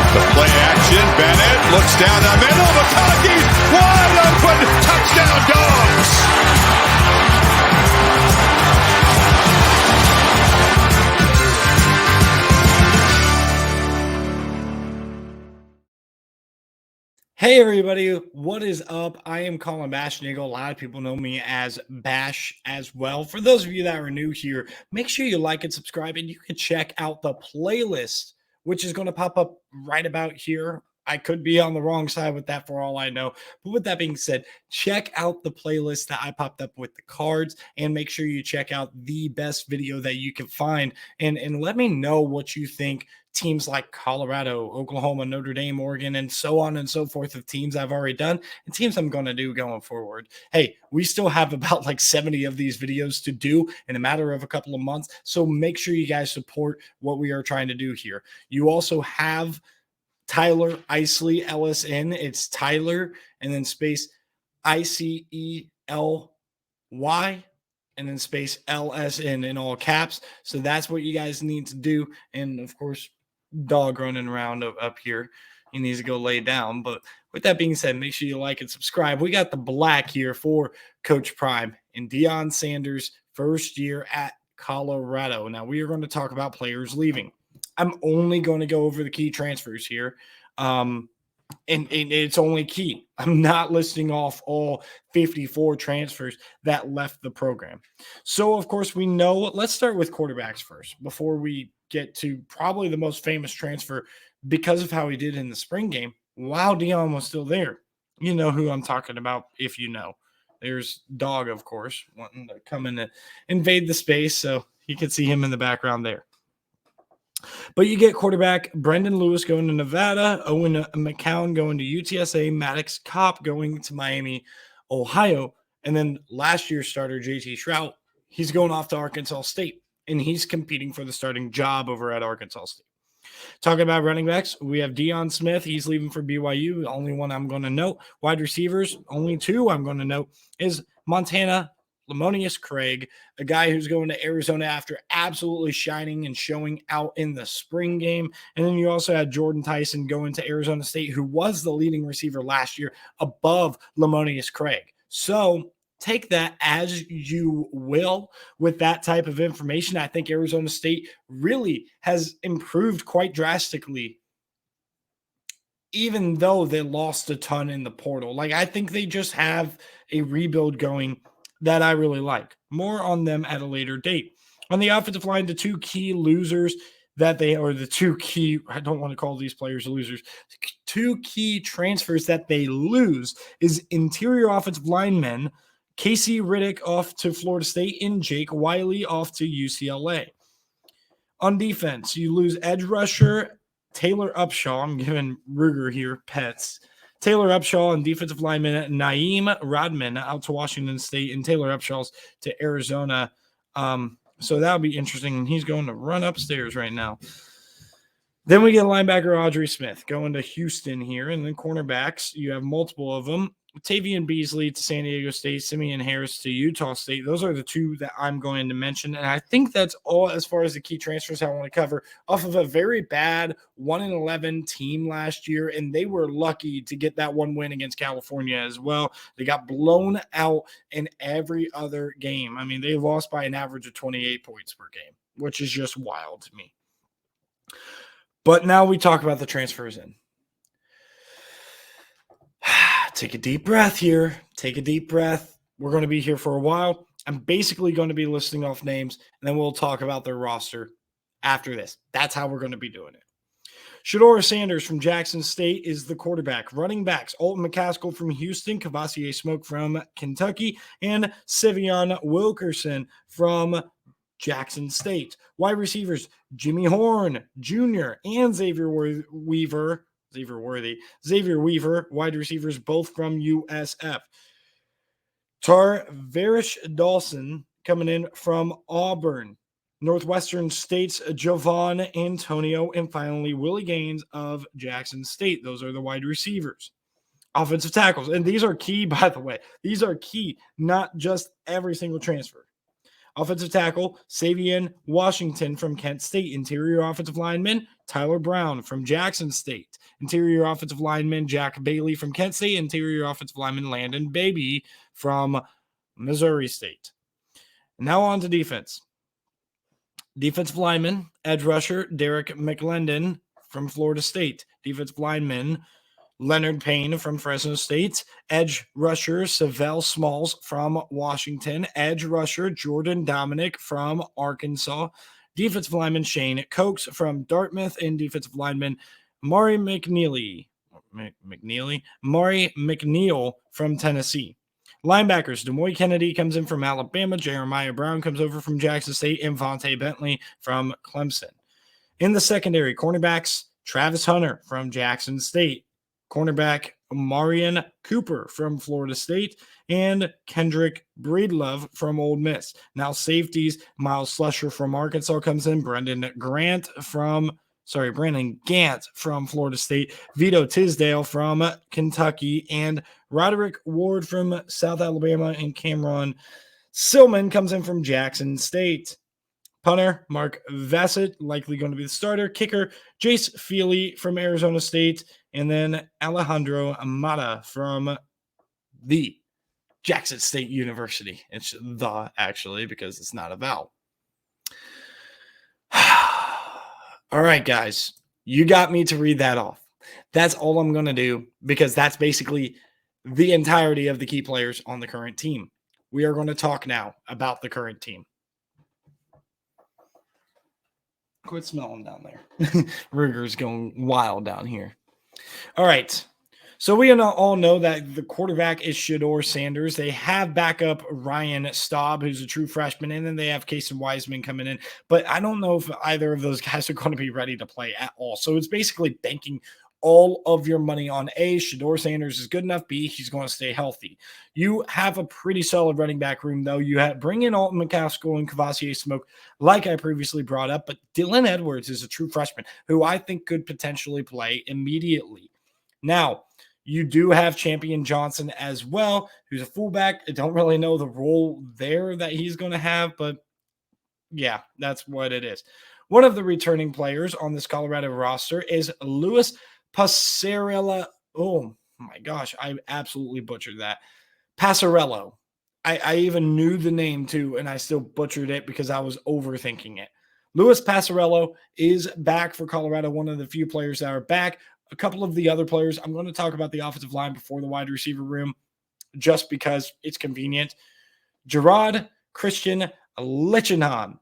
The play action, Bennett looks down the middle, McConkey wide open, touchdown Dogs! Hey everybody, what is up? I am Colin Bashnigal. A lot of people know me as Bash as well. For those of you that are new here, make sure you like and subscribe, and you can check out the playlist, which is going to pop up right about here. I could be on the wrong side with that for all I know. But with that being said, check out the playlist that I popped up with the cards, and make sure you check out the best video that you can find. And let me know what you think teams like Colorado, Oklahoma, Notre Dame, Oregon, and so on and so forth of teams I've already done and teams I'm going to do going forward. Hey, we still have about like 70 of these videos to do in a matter of a couple of months. So make sure you guys support what we are trying to do here. You also have Tyler Isley LSN. It's Tyler and then space ICELY and then space LSN in all caps. So that's what you guys need to do. And of course, dog running around up here. He needs to go lay down. But with that being said, make sure you like and subscribe. We got the black here for Coach Prime and Deion Sanders' first year at Colorado. Now, we are going to talk about players leaving. I'm only going to go over the key transfers here. And it's only key. I'm not listing off all 54 transfers that left the program. So, of course, we know. Let's start with quarterbacks first before we get to probably the most famous transfer because of how he did in the spring game while Deion was still there. You know who I'm talking about if you know. There's Dog, of course, wanting to come in and invade the space, so you can see him in the background there. But you get quarterback Brendan Lewis going to Nevada, Owen McCown going to UTSA, Maddox Kopp going to Miami, Ohio, and then last year's starter JT Shrout, he's going off to Arkansas State, and he's competing for the starting job over at Arkansas State. Talking about running backs, we have Deion Smith. He's leaving for BYU. The only one I'm going to note. Wide receivers, only two I'm going to note is Montana Lamonius Craig, a guy who's going to Arizona after absolutely shining and showing out in the spring game. And then you also had Jordan Tyson going to Arizona State, who was the leading receiver last year above Lamonius Craig. So take that as you will with that type of information. I think Arizona State really has improved quite drastically, even though they lost a ton in the portal. Like, I think they just have a rebuild going that I really like. More on them at a later date. On the offensive line, the two key losers that they are the two key, I don't want to call these players losers, two key transfers that they lose is interior offensive linemen, Casey Riddick off to Florida State and Jake Wiley off to UCLA. On defense, you lose edge rusher Taylor Upshaw. I'm giving Ruger here pets. Taylor Upshaw and defensive lineman Naeem Rodman out to Washington State, and Taylor Upshaw's to Arizona. So that'll be interesting. And he's going to run upstairs right now. Then we get linebacker Audrey Smith going to Houston here. And then cornerbacks, you have multiple of them. Tavian Beasley to San Diego State, Simeon Harris to Utah State. Those are the two that I'm going to mention. And I think that's all as far as the key transfers I want to cover off of a very bad 1-11 team last year. And they were lucky to get that one win against California as well. They got blown out in every other game. I mean, they lost by an average of 28 points per game, which is just wild to me. But now we talk about the transfers in. Take a deep breath here. Take a deep breath. We're going to be here for a while. I'm basically going to be listing off names, and then we'll talk about their roster after this. That's how we're going to be doing it. Shedeur Sanders from Jackson State is the quarterback. Running backs, Alton McCaskill from Houston, Cavassier Smoke from Kentucky, and Sivion Wilkerson from Jackson State. Wide receivers, Jimmy Horn Jr. and Xavier Weaver, wide receivers, both from USF. Tarvarish Dawson coming in from Auburn. Northwestern State's Javon Antonio, and finally Willie Gaines of Jackson State. Those are the wide receivers. Offensive tackles, and these are key, by the way. These are key, not just every single transfer. Offensive tackle, Savion Washington from Kent State. Interior offensive lineman, Tyler Brown from Jackson State. Interior offensive lineman, Jack Bailey from Kent State. Interior offensive lineman, Landon Baby from Missouri State. Now on to defense. Defensive lineman, edge rusher, Derek McLendon from Florida State. Defensive lineman, Leonard Payne from Fresno State. Edge rusher, Savell Smalls from Washington. Edge rusher, Jordan Dominic from Arkansas. Defensive lineman, Shane Cokes from Dartmouth. And defensive lineman, Maury McNeil from Tennessee. Linebackers, Demoy Kennedy comes in from Alabama. Jeremiah Brown comes over from Jackson State. And Vontae Bentley from Clemson. In the secondary, cornerbacks, Travis Hunter from Jackson State. Cornerback, Marion Cooper from Florida State. And Kendrick Breedlove from Ole Miss. Now safeties, Miles Slusher from Arkansas comes in. Brandon Gant from Florida State. Vito Tisdale from Kentucky. And Roderick Ward from South Alabama. And Cameron Silman comes in from Jackson State. Punter, Mark Vassett, likely going to be the starter. Kicker, Jace Feely from Arizona State. And then Alejandro Amata from the Jackson State University. It's the, actually, because it's not a vowel. All right, guys. You got me to read that off. That's all I'm going to do because that's basically the entirety of the key players on the current team. We are going to talk now about the current team. Quit smelling down there. Ruger's going wild down here. All right. So we all know that the quarterback is Shedeur Sanders. They have backup Ryan Staub, who's a true freshman, and then they have Casey Wiseman coming in. But I don't know if either of those guys are going to be ready to play at all. So it's basically banking all of your money on A, Shedeur Sanders is good enough. B, he's going to stay healthy. You have a pretty solid running back room, though. You bring in Alton McCaskill and Kavosiey Smoke, like I previously brought up. But Dylan Edwards is a true freshman who I think could potentially play immediately. Now, you do have Champion Johnson as well, who's a fullback. I don't really know the role there that he's going to have, but yeah, that's what it is. One of the returning players on this Colorado roster is Louis Passarella. Oh my gosh, I absolutely butchered that. Passarello. I even knew the name too, and I still butchered it because I was overthinking it. Louis Passarello is back for Colorado, one of the few players that are back. A couple of the other players, I'm going to talk about the offensive line before the wide receiver room just because it's convenient. Gerard Christian Lichenhan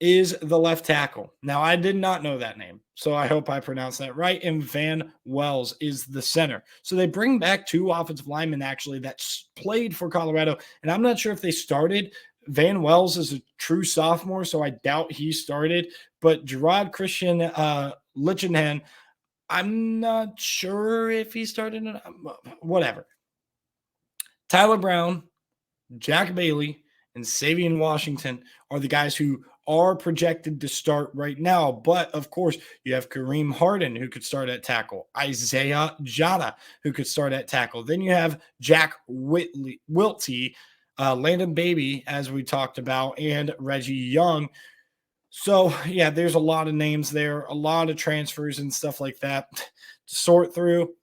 is the left tackle. Now, I did not know that name, so I hope I pronounced that right. And Van Wells is the center. So they bring back two offensive linemen, actually, that played for Colorado. And I'm not sure if they started. Van Wells is a true sophomore, so I doubt he started. But Gerard Christian Lichenhan, I'm not sure if he started. Whatever. Tyler Brown, Jack Bailey, and Savion Washington are the guys who are projected to start right now. But, of course, you have Kareem Harden, who could start at tackle. Isaiah Jada, who could start at tackle. Then you have Jack Wilty, Landon Baby, as we talked about, and Reggie Young. So, yeah, there's a lot of names there, a lot of transfers and stuff like that to sort through.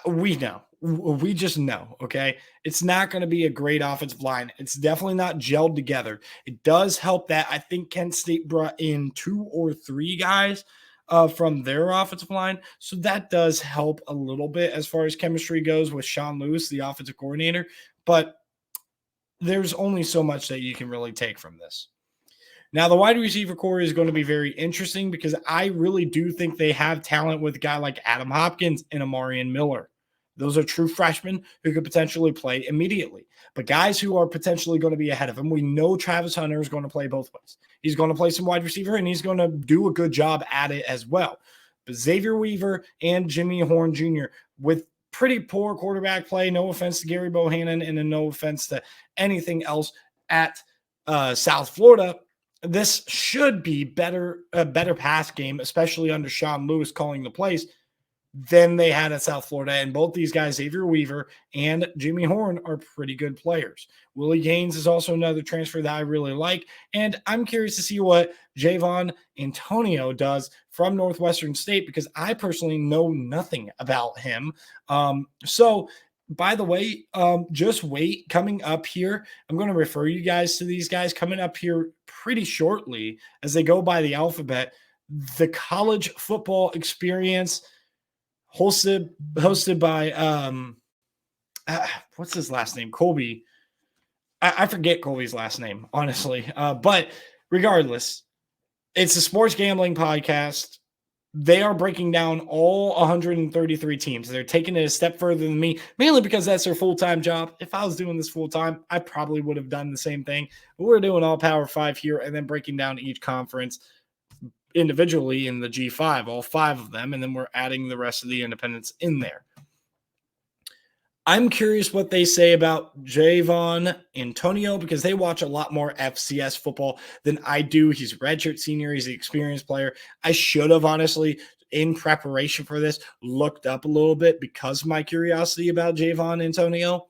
We know. We just know, okay? It's not going to be a great offensive line. It's definitely not gelled together. It does help that I think Kent State brought in 2 or 3 guys from their offensive line. So that does help a little bit as far as chemistry goes with Sean Lewis, the offensive coordinator. But there's only so much that you can really take from this. Now, the wide receiver core is going to be very interesting because I really do think they have talent with a guy like Adam Hopkins and Amarian Miller. Those are true freshmen who could potentially play immediately. But guys who are potentially going to be ahead of him, we know Travis Hunter is going to play both ways. He's going to play some wide receiver, and he's going to do a good job at it as well. But Xavier Weaver and Jimmy Horn Jr. with pretty poor quarterback play, no offense to Gary Bohannon, and no offense to anything else at South Florida, this should be a better pass game, especially under Sean Lewis calling the plays. than they had at South Florida. And both these guys, Xavier Weaver and Jimmy Horn, are pretty good players. Willie Gaines is also another transfer that I really like. And I'm curious to see what Javon Antonio does from Northwestern State, because I personally know nothing about him. So by the way, just wait. Coming up here, I'm going to refer you guys to these guys coming up here pretty shortly as they go by the alphabet. The College Football Experience, hosted by what's his last name? Colby. I forget Colby's last name, honestly. But regardless, it's a sports gambling podcast. They are breaking down all 133 teams. They're taking it a step further than me, mainly because that's their full-time job. If I was doing this full-time, I probably would have done the same thing. But we're doing all Power 5 here and then breaking down each conference individually in the G5, all 5 of them, and then we're adding the rest of the independents in there. I'm curious what they say about Javon Antonio, because they watch a lot more FCS football than I do. He's a redshirt senior. He's an experienced player. I should have, honestly, in preparation for this, looked up a little bit because of my curiosity about Javon Antonio.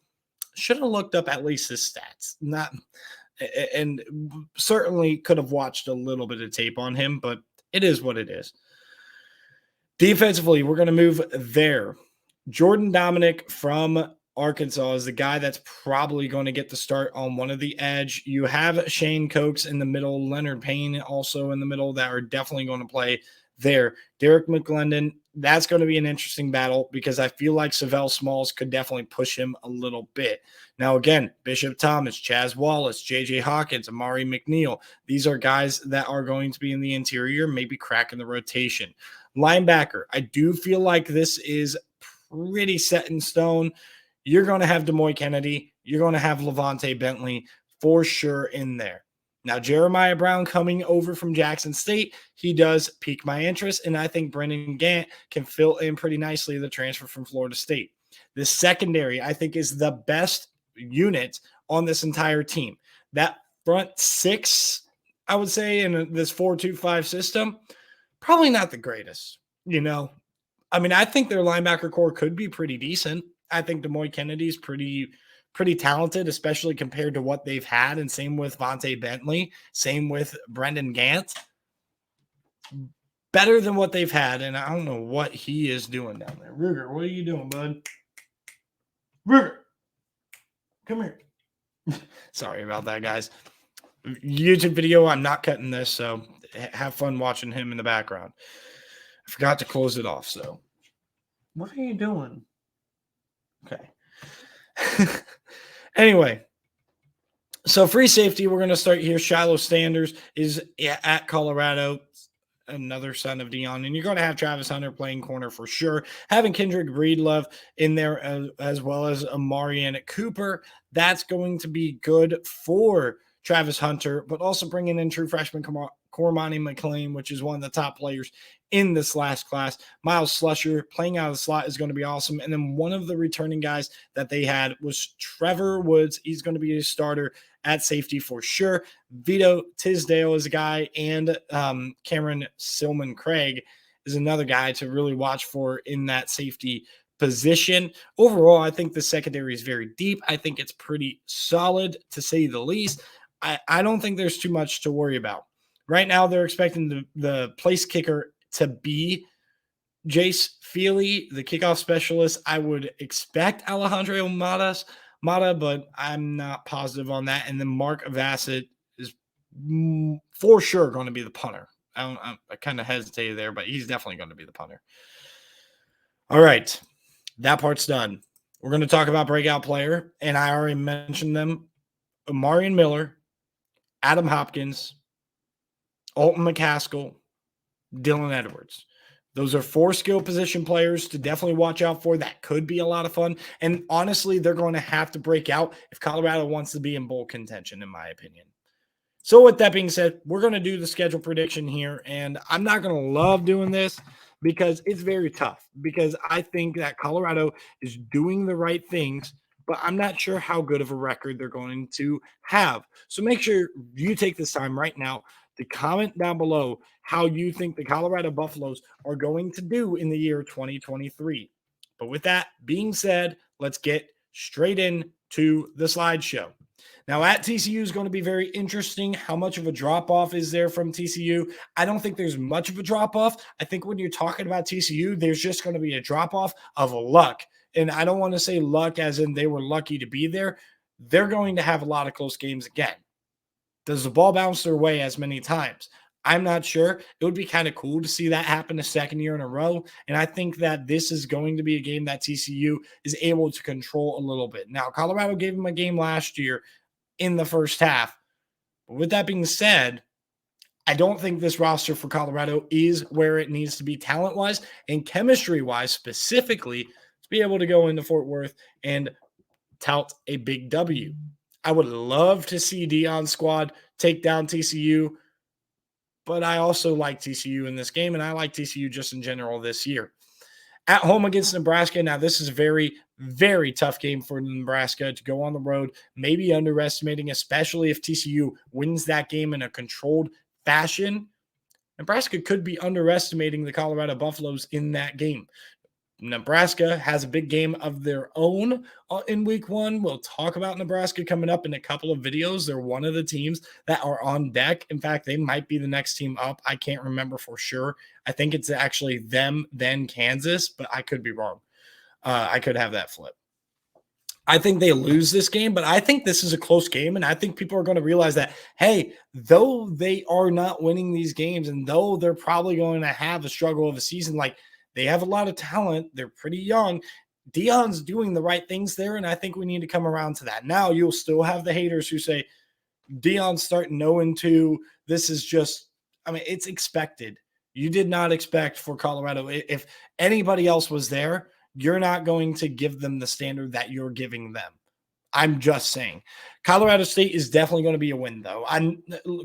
Should have looked up at least his stats. And certainly could have watched a little bit of tape on him, but it is what it is. Defensively, we're going to move there. Jordan Dominic from Arkansas is the guy that's probably going to get the start on one of the edge. You have Shane Cokes in the middle, Leonard Payne also in the middle, that are definitely going to play there. Derek McGlendon, that's going to be an interesting battle because I feel like Savell Smalls could definitely push him a little bit. Now, again, Bishop Thomas, Chaz Wallace, J.J. Hawkins, Amari McNeil, these are guys that are going to be in the interior, maybe cracking the rotation. Linebacker, I do feel like this is pretty set in stone. You're going to have Demoy Kennedy. You're going to have Levante Bentley for sure in there. Now, Jeremiah Brown coming over from Jackson State, he does pique my interest, and I think Brendan Gant can fill in pretty nicely the transfer from Florida State. The secondary, I think, is the best unit on this entire team. That front 6, I would say, in this 4-2-5 system, probably not the greatest, I mean, I think their linebacker core could be pretty decent. I think Demoy Kennedy's pretty talented, especially compared to what they've had. And same with Vontae Bentley, same with Brendan Gant. Better than what they've had. And I don't know what he is doing down there. Ruger, what are you doing, bud? Ruger, come here. Sorry about that, guys. YouTube video, I'm not cutting this, so have fun watching him in the background. I forgot to close it off, so. What are you doing? Okay. Anyway, so free safety, we're going to start here. Shiloh Sanders is at Colorado, another son of Dion, and you're going to have Travis Hunter playing corner for sure. Having Kendrick Breedlove in there as well as Amarian Cooper, that's going to be good for Travis Hunter, but also bringing in true freshman Cormani McLean, which is one of the top players in this last class. Miles Slusher playing out of the slot is going to be awesome. And then one of the returning guys that they had was Trevor Woods. He's going to be a starter at safety for sure. Vito Tisdale is a guy, and Cameron Silman Craig is another guy to really watch for in that safety position. Overall, I think the secondary is very deep. I think it's pretty solid, to say the least. I don't think there's too much to worry about. Right now, they're expecting the place kicker to be Jace Feely, the kickoff specialist. I would expect Alejandro Mata, but I'm not positive on that. And then Mark Vassett is for sure going to be the punter. I kind of hesitated there, but he's definitely going to be the punter. All right, that part's done. We're going to talk about breakout player, and I already mentioned them. Amarian Miller, Adam Hopkins, Alton McCaskill, Dylan Edwards. Those are 4 skill position players to definitely watch out for. That could be a lot of fun. And honestly, they're going to have to break out if Colorado wants to be in bowl contention, in my opinion. So with that being said, we're going to do the schedule prediction here. And I'm not going to love doing this because it's very tough, because I think that Colorado is doing the right things, but I'm not sure how good of a record they're going to have. So make sure you take this time right now to comment down below how you think the Colorado Buffaloes are going to do in the year 2023. But with that being said, let's get straight into the slideshow. Now, at TCU is going to be very interesting. How much of a drop off is there from TCU? I don't think there's much of a drop off. I think when you're talking about TCU, there's just going to be a drop off of luck. And I don't want to say luck as in they were lucky to be there. They're going to have a lot of close games again. Does the ball bounce their way as many times? I'm not sure. It would be kind of cool to see that happen a second year in a row. And I think that this is going to be a game that TCU is able to control a little bit. Now, Colorado gave them a game last year in the first half. But with that being said, I don't think this roster for Colorado is where it needs to be talent-wise and chemistry-wise specifically to be able to go into Fort Worth and tout a big W. I would love to see Deion's squad take down TCU, but I also like TCU in this game, and I like TCU just in general this year. At home against Nebraska, now this is a very, very tough game for Nebraska to go on the road, maybe underestimating, especially if TCU wins that game in a controlled fashion. Nebraska could be underestimating the Colorado Buffaloes in that game. Nebraska has a big game of their own in week 1. We'll talk about Nebraska coming up in a couple of videos. They're one of the teams that are on deck. In fact, they might be the next team up. I can't remember for sure. I think it's actually them, then Kansas, but I could be wrong. I could have that flip. I think they lose this game, but I think this is a close game, and I think people are going to realize that, hey, though they are not winning these games, and though they're probably going to have a struggle of a season, like they have a lot of talent. They're pretty young. Deion's doing the right things there, and I think we need to come around to that. Now, you'll still have the haters who say, Deion's starting 0-2. This is just, I mean, it's expected. You did not expect for Colorado. If anybody else was there, you're not going to give them the standard that you're giving them. I'm just saying. Colorado State is definitely going to be a win, though.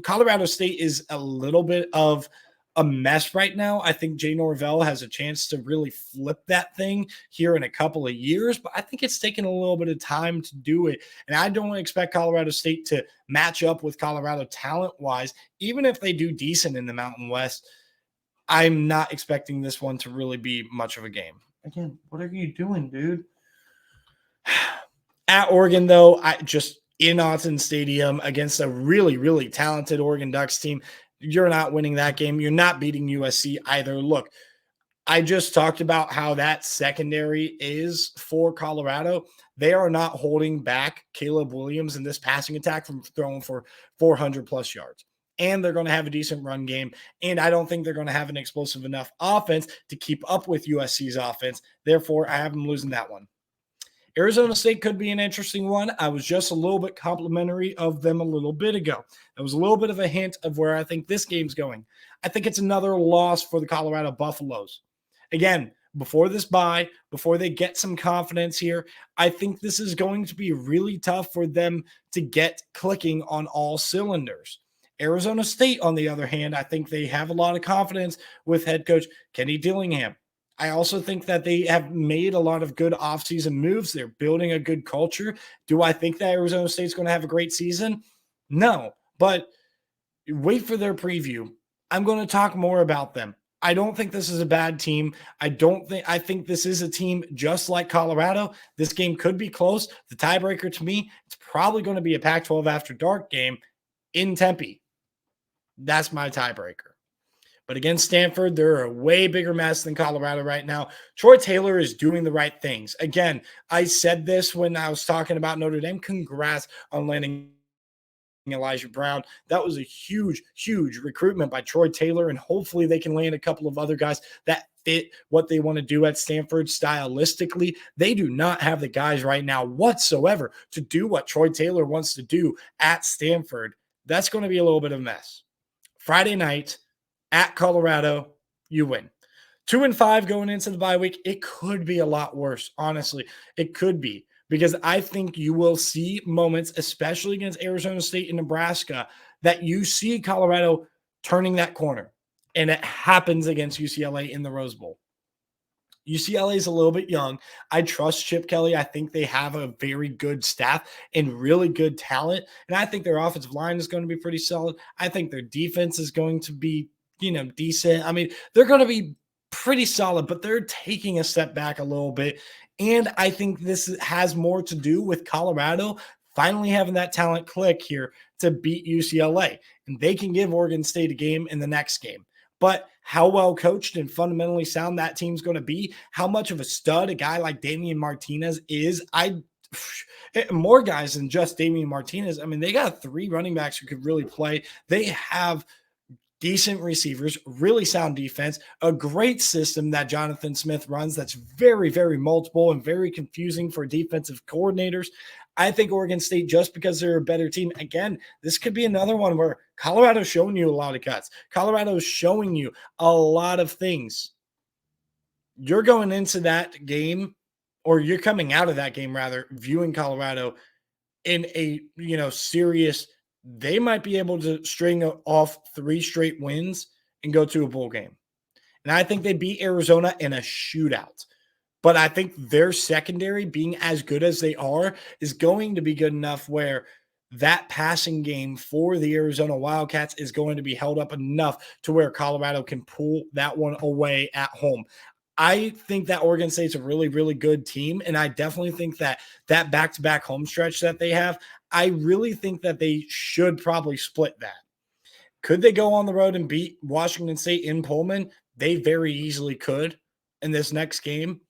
Colorado State is a little bit of a mess right now. I think Jay Norvell has a chance to really flip that thing here in a couple of years, but I think it's taken a little bit of time to do it. And I don't expect Colorado State to match up with Colorado talent-wise, even if they do decent in the Mountain West. I'm not expecting this one to really be much of a game. Again, what are you doing, dude? At Oregon, though, I just in Autzen Stadium against a really, really talented Oregon Ducks team, you're not winning that game. You're not beating USC either. Look, I just talked about how that secondary is for Colorado. They are not holding back Caleb Williams in this passing attack from throwing for 400-plus yards. And they're going to have a decent run game. And I don't think they're going to have an explosive enough offense to keep up with USC's offense. Therefore, I have them losing that one. Arizona State could be an interesting one. I was just a little bit complimentary of them a little bit ago. That was a little bit of a hint of where I think this game's going. I think it's another loss for the Colorado Buffaloes. Again, before this bye, before they get some confidence here, I think this is going to be really tough for them to get clicking on all cylinders. Arizona State, on the other hand, I think they have a lot of confidence with head coach Kenny Dillingham. I also think that they have made a lot of good offseason moves. They're building a good culture. Do I think that Arizona State's going to have a great season? No, but wait for their preview. I'm going to talk more about them. I don't think this is a bad team. I think this is a team just like Colorado. This game could be close. The tiebreaker to me, it's probably going to be a Pac-12 after dark game in Tempe. That's my tiebreaker. But against Stanford, they're a way bigger mess than Colorado right now. Troy Taylor is doing the right things. Again, I said this when I was talking about Notre Dame. Congrats on landing Elijah Brown. That was a huge, huge recruitment by Troy Taylor, and hopefully they can land a couple of other guys that fit what they want to do at Stanford stylistically. They do not have the guys right now whatsoever to do what Troy Taylor wants to do at Stanford. That's going to be a little bit of a mess. Friday night, at Colorado, you win. 2-5 going into the bye week. It could be a lot worse, honestly. It could be, because I think you will see moments, especially against Arizona State and Nebraska, that you see Colorado turning that corner. And it happens against UCLA in the Rose Bowl. UCLA is a little bit young. I trust Chip Kelly. I think they have a very good staff and really good talent. And I think their offensive line is going to be pretty solid. I think their defense is going to be, decent. I mean, they're going to be pretty solid, but they're taking a step back a little bit. And I think this has more to do with Colorado finally having that talent click here to beat UCLA. And they can give Oregon State a game in the next game. But how well coached and fundamentally sound that team's going to be, how much of a stud a guy like Damian Martinez is, more guys than just Damian Martinez. I mean, they got 3 running backs who could really play. They have decent receivers, really sound defense, a great system that Jonathan Smith runs that's very, very multiple and very confusing for defensive coordinators. I think Oregon State, just because they're a better team, again, this could be another one where Colorado's showing you a lot of cuts. Colorado's showing you a lot of things. You're going into that game, or you're coming out of that game, rather, viewing Colorado in a, serious, they might be able to string off 3 straight wins and go to a bowl game. And I think they beat Arizona in a shootout. But I think their secondary, being as good as they are, is going to be good enough where that passing game for the Arizona Wildcats is going to be held up enough to where Colorado can pull that one away at home. I think that Oregon State's a really, really good team, and I definitely think that back-to-back home stretch that they have, I really think that they should probably split that. Could they go on the road and beat Washington State in Pullman? They very easily could in this next game.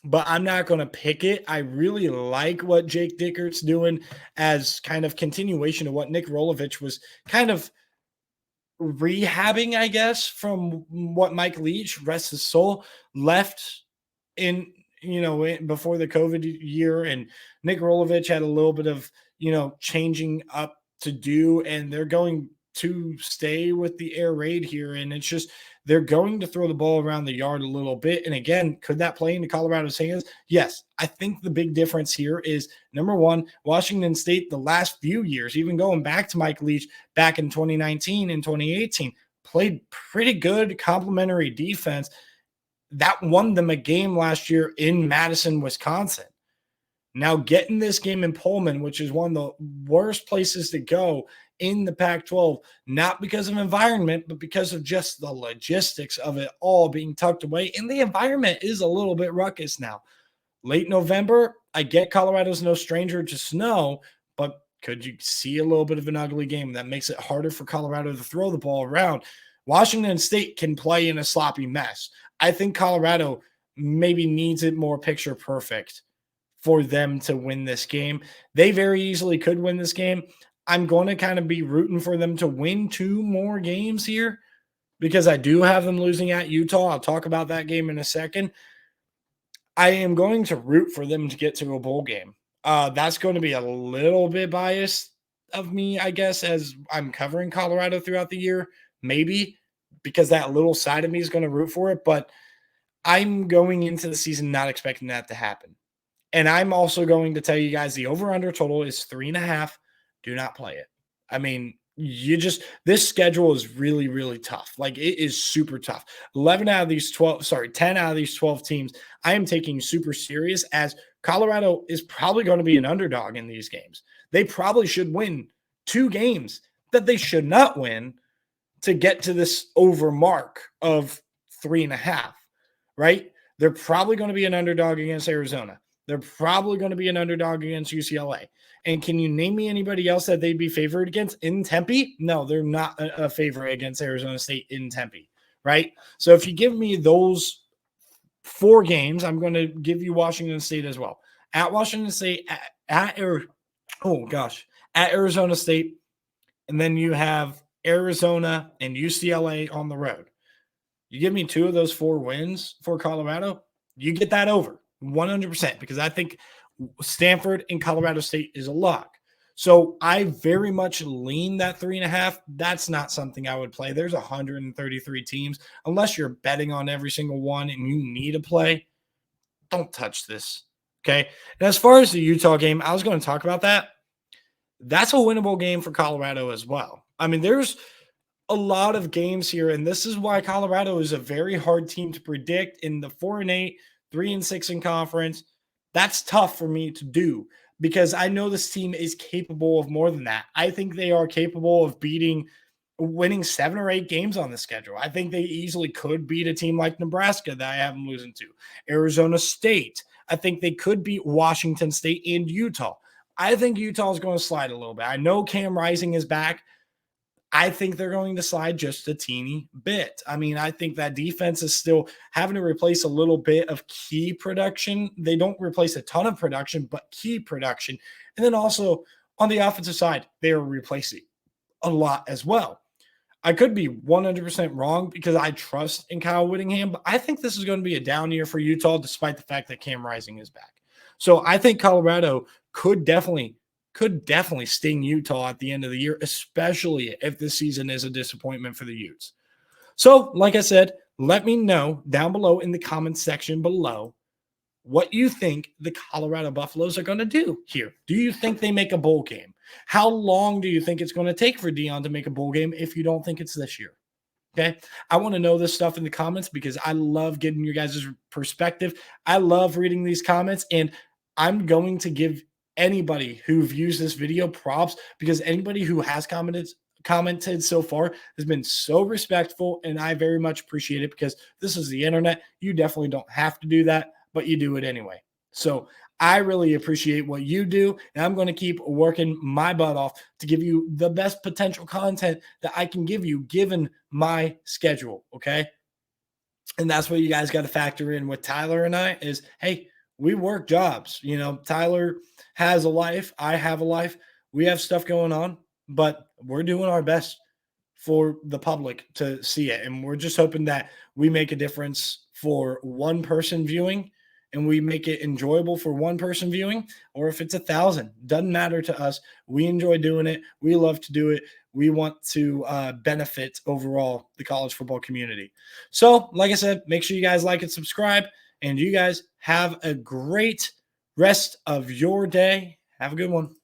But I'm not going to pick it. I really like what Jake Dickert's doing as kind of continuation of what Nick Rolovich was kind of rehabbing, I guess, from what Mike Leach, rest his soul, left in, before the COVID year. And Nick Rolovich had a little bit of, changing up to do, and they're going to stay with the air raid here. And it's just, they're going to throw the ball around the yard a little bit. And again, could that play into Colorado's hands? Yes. I think the big difference here is, number one, Washington State, the last few years, even going back to Mike Leach back in 2019 and 2018, played pretty good complementary defense that won them a game last year in Madison, Wisconsin. Now getting this game in Pullman, which is one of the worst places to go in the Pac-12, not because of environment, but because of just the logistics of it all being tucked away. And the environment is a little bit ruckus now. Late November, I get Colorado's no stranger to snow, but could you see a little bit of an ugly game that makes it harder for Colorado to throw the ball around? Washington State can play in a sloppy mess. I think Colorado maybe needs it more picture perfect for them to win this game. They very easily could win this game. I'm going to kind of be rooting for them to win 2 more games here because I do have them losing at Utah. I'll talk about that game in a second. I am going to root for them to get to a bowl game. That's going to be a little bit biased of me, I guess, as I'm covering Colorado throughout the year, maybe because that little side of me is going to root for it. But I'm going into the season not expecting that to happen. And I'm also going to tell you guys the over-under total is 3.5. Do not play it. I mean, this schedule is really, really tough. Like, it is super tough. 10 out of these 12 teams, I am taking super serious, as Colorado is probably going to be an underdog in these games. They probably should win 2 games that they should not win to get to this over mark of 3.5, right? They're probably going to be an underdog against Arizona. They're probably going to be an underdog against UCLA. And can you name me anybody else that they'd be favored against in Tempe? No, they're not a favorite against Arizona State in Tempe, right? So if you give me those 4 games, I'm going to give you Washington State as well. At Washington State, at Arizona State, and then you have Arizona and UCLA on the road. You give me 2 of those 4 wins for Colorado, you get that over 100%, because I think Stanford and Colorado State is a lock. So I very much lean that 3.5. That's not something I would play. There's 133 teams. Unless you're betting on every single one and you need a play, don't touch this. Okay. And as far as the Utah game, I was going to talk about that. That's a winnable game for Colorado as well. I mean, there's a lot of games here, and this is why Colorado is a very hard team to predict in the 4-8, 3-6 in conference. That's tough for me to do because I know this team is capable of more than that. I think they are capable of winning 7 or 8 games on the schedule. I think they easily could beat a team like Nebraska that I have them losing to. Arizona State. I think they could beat Washington State and Utah. I think Utah is going to slide a little bit. I know Cam Rising is back. I think they're going to slide just a teeny bit. I mean, I think that defense is still having to replace a little bit of key production. They don't replace a ton of production, but key production. And then also on the offensive side, they are replacing a lot as well. I could be 100% wrong because I trust in Kyle Whittingham, but I think this is going to be a down year for Utah despite the fact that Cam Rising is back. So I think Colorado could definitely sting Utah at the end of the year, especially if this season is a disappointment for the Utes. So, like I said, let me know down below in the comments section below what you think the Colorado Buffaloes are going to do here. Do you think they make a bowl game? How long do you think it's going to take for Deion to make a bowl game if you don't think it's this year? Okay. I want to know this stuff in the comments because I love getting your guys' perspective. I love reading these comments, and I'm going to give anybody who views this video props because anybody who has commented so far has been so respectful, and I very much appreciate it because this is the internet. You definitely don't have to do that, but you do it anyway. So I really appreciate what you do, and I'm going to keep working my butt off to give you the best potential content that I can give you given my schedule, okay? And that's what you guys got to factor in with Tyler and I is, hey, we work jobs. You know, Tyler has a life. I have a life. We have stuff going on, but we're doing our best for the public to see it. And we're just hoping that we make a difference for one person viewing and we make it enjoyable for one person viewing, or if it's 1,000, doesn't matter to us. We enjoy doing it. We love to do it. We want to benefit overall the college football community. So, like I said, make sure you guys like and subscribe, and you guys have a great rest of your day. Have a good one.